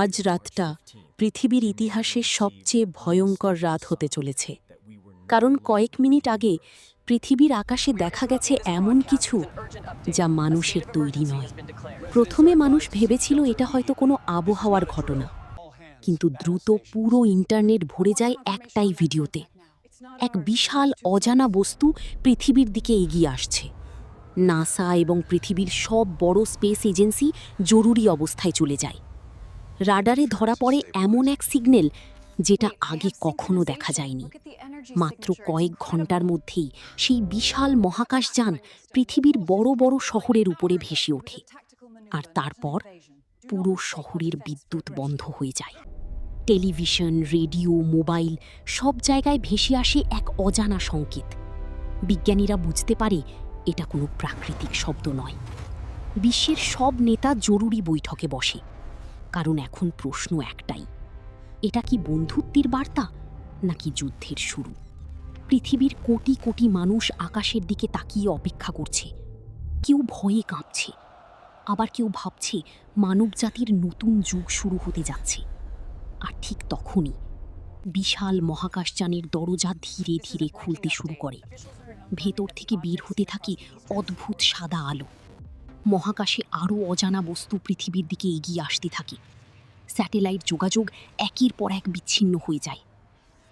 আজ রাতটা পৃথিবীর ইতিহাসের সবচেয়ে ভয়ঙ্কর রাত হতে চলেছে, কারণ কয়েক মিনিট আগে পৃথিবীর আকাশে দেখা গেছে এমন কিছু যা মানুষের তৈরি নয়। প্রথমে মানুষ ভেবেছিল এটা হয়তো কোনো আবহাওয়ার ঘটনা, কিন্তু দ্রুত পুরো ইন্টারনেট ভরে যায় একটাই ভিডিওতে। এক বিশাল অজানা বস্তু পৃথিবীর দিকে এগিয়ে আসছে। নাসা এবং পৃথিবীর সব বড় স্পেস এজেন্সি জরুরি অবস্থায় চলে যায়। রাডারে ধরা পড়ে এমন এক সিগন্যাল যেটা আগে কখনো দেখা যায়নি। মাত্র কয়েক ঘন্টার মধ্যেই সেই বিশাল মহাকাশযান পৃথিবীর বড় বড় শহরের উপরে ভেসে ওঠে, আর তারপর পুরো শহরের বিদ্যুৎ বন্ধ হয়ে যায়। টেলিভিশন, রেডিও, মোবাইল সব জায়গায় ভেসে আসে এক অজানা সংকেত। বিজ্ঞানীরা বুঝতে পারে এটা কোনো প্রাকৃতিক শব্দ নয়। বিশ্বের সব নেতা জরুরি বৈঠকে বসে, কারণ এখন প্রশ্ন একটাই, এটা কি বন্ধুত্বের বার্তা নাকি যুদ্ধের শুরু? পৃথিবীর কোটি কোটি মানুষ আকাশের দিকে তাকিয়ে অপেক্ষা করছে। কেউ ভয়ে কাঁপছে, আবার কেউ ভাবছে মানবজাতির নতুন যুগ শুরু হতে যাচ্ছে। আর ঠিক তখনই বিশাল মহাকাশযানের দরজা ধীরে ধীরে খুলতে শুরু করে। ভেতর থেকে বের হতে থাকে অদ্ভুত সাদা আলো। মহাকাশে আরও অজানা বস্তু পৃথিবীর দিকে এগিয়ে আসতে থাকে। স্যাটেলাইট যোগাযোগ একের পর এক বিচ্ছিন্ন হয়ে যায়।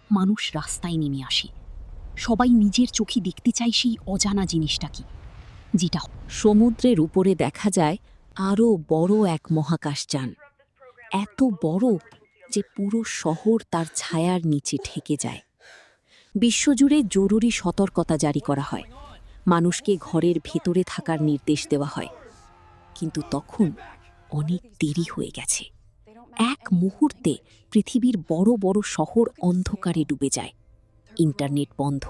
মানুষ রাস্তায় নেমে আসে। সবাই নিজের চোখে দেখতে চায় সেই অজানা জিনিসটা কি, যেটা সমুদ্রের উপরে দেখা যায় আরও বড় এক মহাকাশযান। এত বড় যে পুরো শহর তার ছায়ার নিচে ঠেকে যায়। বিশ্বজুড়ে জরুরি সতর্কতা জারি করা হয়। মানুষকে ঘরের ভেতরে থাকার নির্দেশ দেওয়া হয়। কিন্তু তখন অনেক দেরি হয়ে গেছে। এক মুহূর্তে পৃথিবীর বড় বড় শহর অন্ধকারে ডুবে যায়। ইন্টারনেট বন্ধ,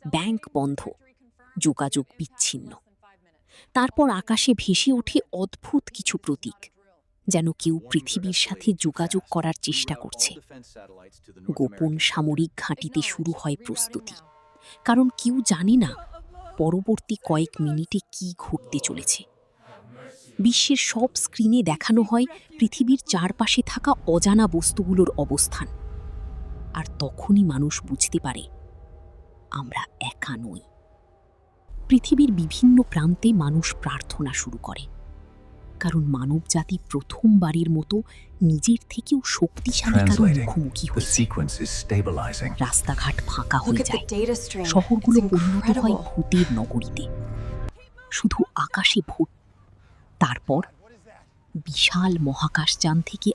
ব্যাংক বন্ধ, যোগাযোগ বিচ্ছিন্ন। তারপর আকাশে ভেসে ওঠে অদ্ভুত কিছু প্রতীক, যেন কেউ পৃথিবীর সাথে যোগাযোগ করার চেষ্টা করছে। গোপন সামরিক ঘাঁটিতে শুরু হয় প্রস্তুতি, কারণ কেউ জানে না পরবর্তী কয়েক মিনিটে কি ঘটতে চলেছে। বিশ্বের সব স্ক্রিনে দেখানো হয় পৃথিবীর চারপাশে থাকা অজানা বস্তুগুলোর অবস্থান। আর তখনই মানুষ বুঝতে পারে আমরা একা নই। পৃথিবীর বিভিন্ন প্রান্তে মানুষ প্রার্থনা শুরু করে, কারণ মানবজাতি প্রথমবারের মতো নিজের থেকেও শক্তিশালী কারো মুখোমুখি হয়েছে। রাস্তাঘাট ফাঁকা হয়ে যায়, শহরগুলো পরিণত হয় ভূতের নগরীতে। শুধু আকাশে ভূত। তারপর বিশাল মহাকাশযান থেকে